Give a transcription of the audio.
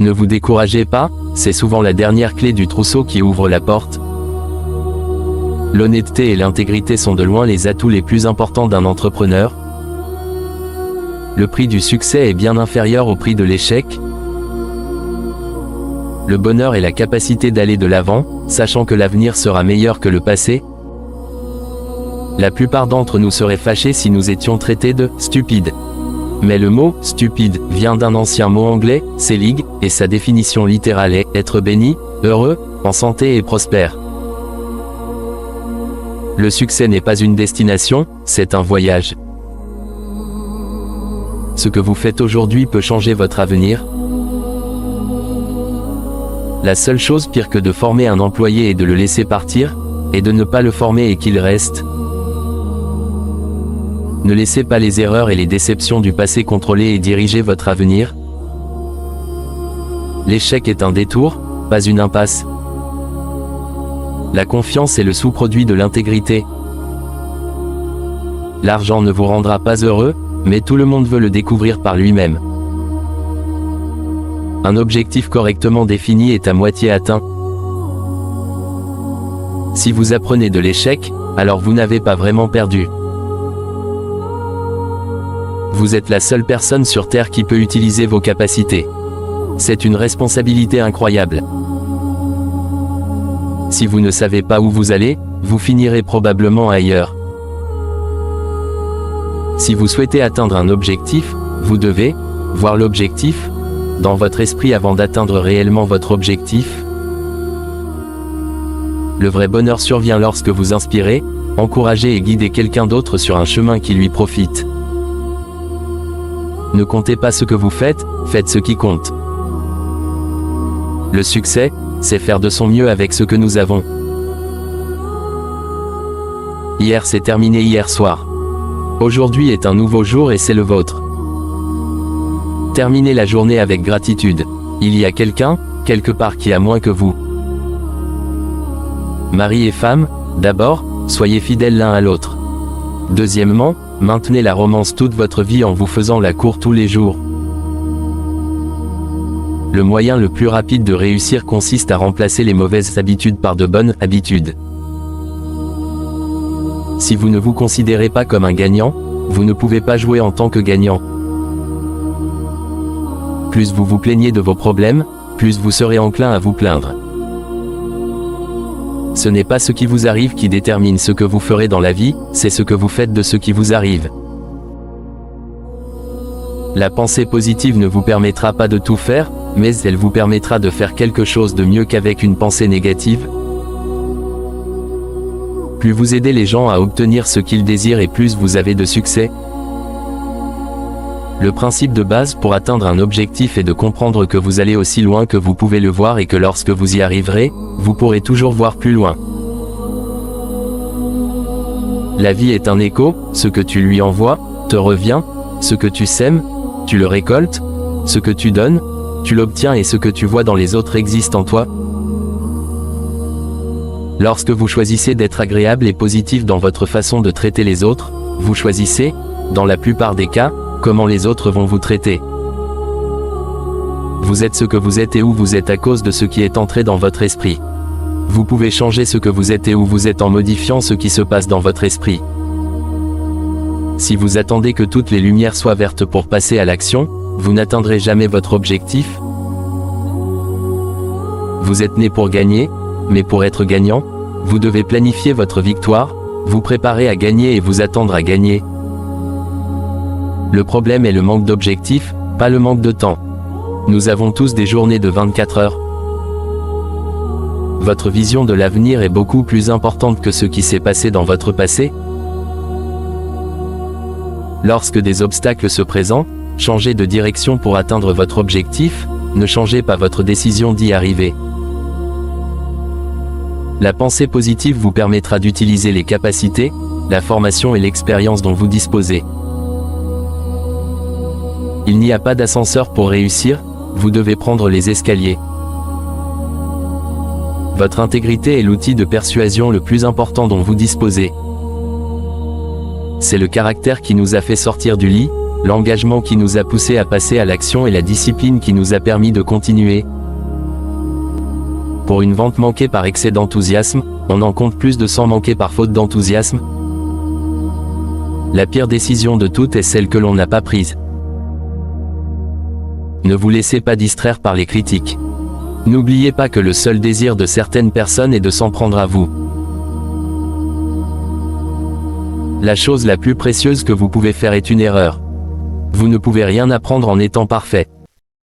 Ne vous découragez pas, c'est souvent la dernière clé du trousseau qui ouvre la porte. L'honnêteté et l'intégrité sont de loin les atouts les plus importants d'un entrepreneur. Le prix du succès est bien inférieur au prix de l'échec. Le bonheur est la capacité d'aller de l'avant, sachant que l'avenir sera meilleur que le passé. La plupart d'entre nous seraient fâchés si nous étions traités de « stupides ». Mais le mot « stupide » vient d'un ancien mot anglais, selig, et sa définition littérale est « être béni, heureux, en santé et prospère ». Le succès n'est pas une destination, c'est un voyage. Ce que vous faites aujourd'hui peut changer votre avenir. La seule chose pire que de former un employé et de le laisser partir, est de ne pas le former et qu'il reste. Ne laissez pas les erreurs et les déceptions du passé contrôler et diriger votre avenir. L'échec est un détour, pas une impasse. La confiance est le sous-produit de l'intégrité. L'argent ne vous rendra pas heureux, mais tout le monde veut le découvrir par lui-même. Un objectif correctement défini est à moitié atteint. Si vous apprenez de l'échec, alors vous n'avez pas vraiment perdu. Vous êtes la seule personne sur Terre qui peut utiliser vos capacités. C'est une responsabilité incroyable. Si vous ne savez pas où vous allez, vous finirez probablement ailleurs. Si vous souhaitez atteindre un objectif, vous devez voir l'objectif dans votre esprit avant d'atteindre réellement votre objectif. Le vrai bonheur survient lorsque vous inspirez, encouragez et guidez quelqu'un d'autre sur un chemin qui lui profite. Ne comptez pas ce que vous faites, faites ce qui compte. Le succès, c'est faire de son mieux avec ce que nous avons. Hier s'est terminé hier soir. Aujourd'hui est un nouveau jour et c'est le vôtre. Terminez la journée avec gratitude. Il y a quelqu'un, quelque part qui a moins que vous. Mari et femme, d'abord, soyez fidèles l'un à l'autre. Deuxièmement, maintenez la romance toute votre vie en vous faisant la cour tous les jours. Le moyen le plus rapide de réussir consiste à remplacer les mauvaises habitudes par de bonnes habitudes. Si vous ne vous considérez pas comme un gagnant, vous ne pouvez pas jouer en tant que gagnant. Plus vous vous plaignez de vos problèmes, plus vous serez enclin à vous plaindre. Ce n'est pas ce qui vous arrive qui détermine ce que vous ferez dans la vie, c'est ce que vous faites de ce qui vous arrive. La pensée positive ne vous permettra pas de tout faire, mais elle vous permettra de faire quelque chose de mieux qu'avec une pensée négative. Plus vous aidez les gens à obtenir ce qu'ils désirent et plus vous avez de succès. Le principe de base pour atteindre un objectif est de comprendre que vous allez aussi loin que vous pouvez le voir et que lorsque vous y arriverez, vous pourrez toujours voir plus loin. La vie est un écho, ce que tu lui envoies, te revient, ce que tu sèmes, tu le récoltes, ce que tu donnes, tu l'obtiens et ce que tu vois dans les autres existe en toi. Lorsque vous choisissez d'être agréable et positif dans votre façon de traiter les autres, vous choisissez, dans la plupart des cas, comment les autres vont vous traiter. Vous êtes ce que vous êtes et où vous êtes à cause de ce qui est entré dans votre esprit. Vous pouvez changer ce que vous êtes et où vous êtes en modifiant ce qui se passe dans votre esprit. Si vous attendez que toutes les lumières soient vertes pour passer à l'action, vous n'atteindrez jamais votre objectif. Vous êtes né pour gagner, mais pour être gagnant, vous devez planifier votre victoire, vous préparer à gagner et vous attendre à gagner. Le problème est le manque d'objectifs, pas le manque de temps. Nous avons tous des journées de 24 heures. Votre vision de l'avenir est beaucoup plus importante que ce qui s'est passé dans votre passé. Lorsque des obstacles se présentent, changez de direction pour atteindre votre objectif, ne changez pas votre décision d'y arriver. La pensée positive vous permettra d'utiliser les capacités, la formation et l'expérience dont vous disposez. Il n'y a pas d'ascenseur pour réussir, vous devez prendre les escaliers. Votre intégrité est l'outil de persuasion le plus important dont vous disposez. C'est le caractère qui nous a fait sortir du lit, l'engagement qui nous a poussé à passer à l'action et la discipline qui nous a permis de continuer. Pour une vente manquée par excès d'enthousiasme, on en compte plus de 100 manquées par faute d'enthousiasme. La pire décision de toutes est celle que l'on n'a pas prise. Ne vous laissez pas distraire par les critiques. N'oubliez pas que le seul désir de certaines personnes est de s'en prendre à vous. La chose la plus précieuse que vous pouvez faire est une erreur. Vous ne pouvez rien apprendre en étant parfait.